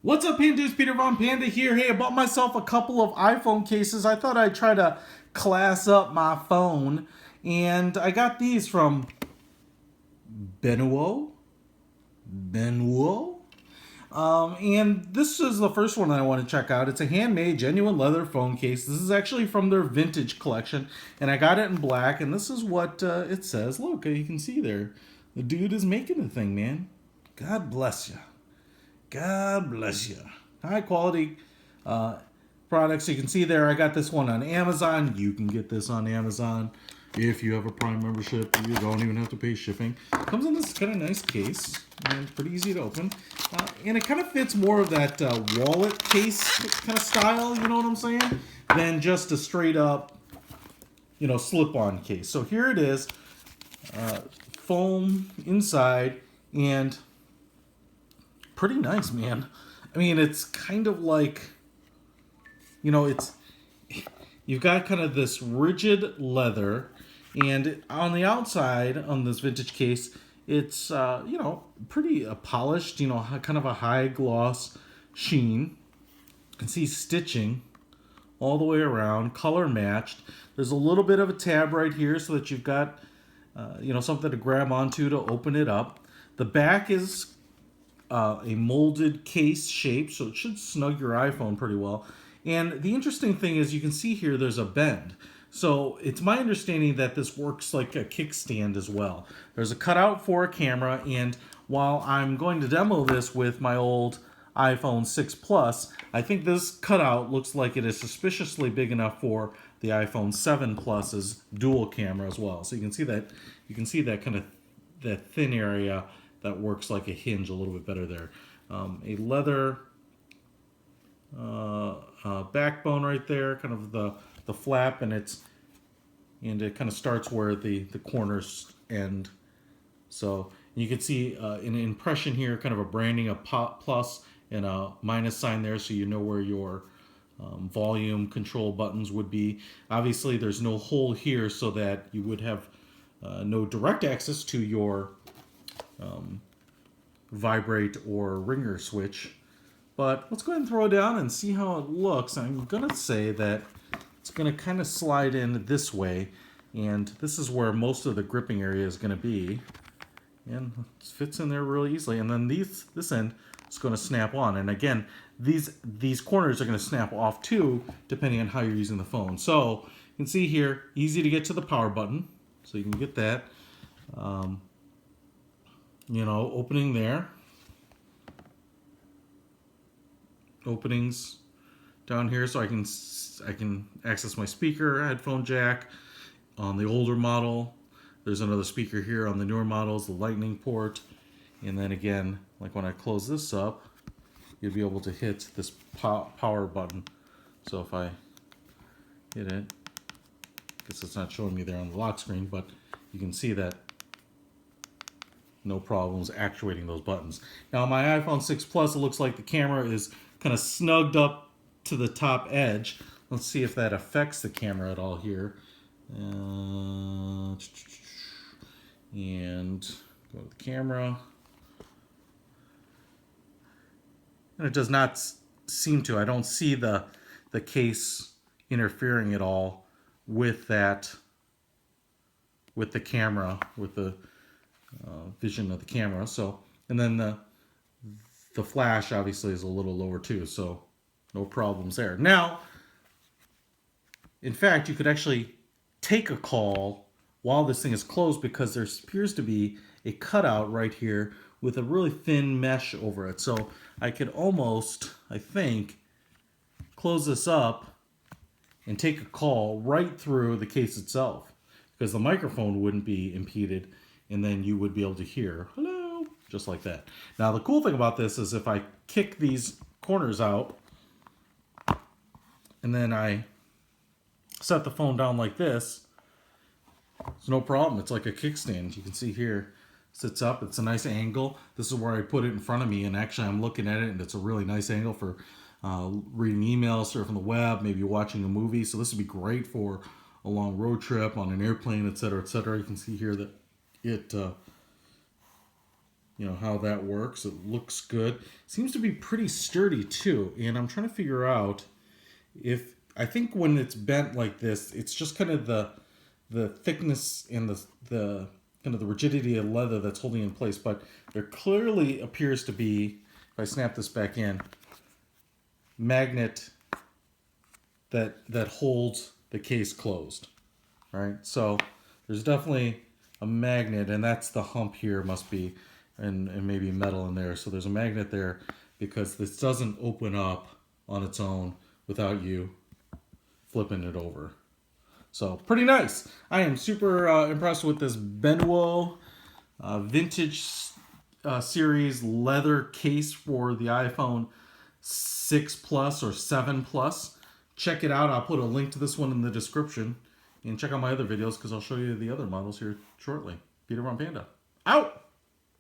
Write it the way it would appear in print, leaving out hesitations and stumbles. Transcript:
What's up, Panda? It's Peter Von Panda here. Hey, I bought myself a couple of iPhone cases. I thought I'd try to class up my phone. And I got these from Benuo. Benuo? And this is the first one that I want to check out. It's a handmade, genuine leather phone case. This is actually from their vintage collection. And I got it in black. And this is what it says. Look, you can see there. The dude is making the thing, man. God bless you. God bless you. High quality products. You can see there, I got this one on Amazon. You can get this on Amazon. If you have a Prime membership, you don't even have to pay shipping. Comes in this kind of nice case, and pretty easy to open. And it kind of fits more of that wallet case kind of style, you know what I'm saying? Than just a straight up, slip-on case. So here it is, foam inside, and pretty nice, man. I mean, it's kind of like, you've got kind of this rigid leather, and on the outside on this vintage case, it's pretty polished, kind of a high gloss sheen. You can see stitching all the way around, color matched. There's a little bit of a tab right here so that you've got something to grab onto to open it up. The back is a molded case shape, so it should snug your iPhone pretty well. And the interesting thing is you can see here there's a bend. So it's my understanding that this works like a kickstand as well. There's a cutout for a camera, and while I'm going to demo this with my old iPhone 6 Plus, I think this cutout looks like it is suspiciously big enough for the iPhone 7 Plus's dual camera as well. So you can see that kind of that thin area that works like a hinge a little bit better there. A leather backbone right there, kind of the flap, and it kind of starts where the corners end. So you can see an impression here, kind of a branding, a plus and a minus sign there, so you know where your volume control buttons would be. Obviously, there's no hole here, so that you would have no direct access to your vibrate or ringer switch. But let's go ahead and throw it down and see how it looks. I'm gonna say that it's gonna kind of slide in this way, and this is where most of the gripping area is gonna be, and it fits in there really easily. And then this end is going to snap on, and again, these corners are going to snap off too, depending on how you're using the phone. So you can see here, easy to get to the power button, so you can get that. Opening there, openings down here, so I can access my speaker, headphone jack. On the older model, there's another speaker here. On the newer models, the lightning port. And then again, like when I close this up, you'll be able to hit this power button. So if I hit it, I guess it's not showing me there on the lock screen, but you can see that no problems actuating those buttons. Now on my iPhone 6 Plus, it looks like the camera is kind of snugged up to the top edge. Let's see if that affects the camera at all here. And go to the camera. And it does not seem to. I don't see the case interfering at all with that, with the camera, with the vision of the camera. So, and then the flash obviously is a little lower too, so no problems there. Now, in fact, you could actually take a call while this thing is closed, because there appears to be a cutout right here with a really thin mesh over it. So I could almost, I think, close this up and take a call right through the case itself, because the microphone wouldn't be impeded, and then you would be able to hear, hello, just like that. Now the cool thing about this is if I kick these corners out and then I set the phone down like this, it's no problem. It's like a kickstand. You can see here, sits up. It's a nice angle. This is where I put it in front of me, and actually I'm looking at it, and it's a really nice angle for reading emails, surfing the web, maybe watching a movie. So this would be great for a long road trip, on an airplane, etc., etc. You can see here that it how that works. It looks good. Seems to be pretty sturdy too. And I'm trying to figure out if I think when it's bent like this, it's just kind of the thickness and the kind of the rigidity of leather that's holding it in place. But there clearly appears to be, if I snap this back in, magnet that holds the case closed. All right, so there's definitely a magnet, and that's the hump here must be, and maybe metal in there. So there's a magnet there because this doesn't open up on its own without you flipping it over. So pretty nice. I am super impressed with this Benuo vintage series leather case for the iPhone 6 Plus or 7 Plus. Check it out. I'll put a link to this one in the description. And check out my other videos because I'll show you the other models here shortly. Peter from Panda. Out!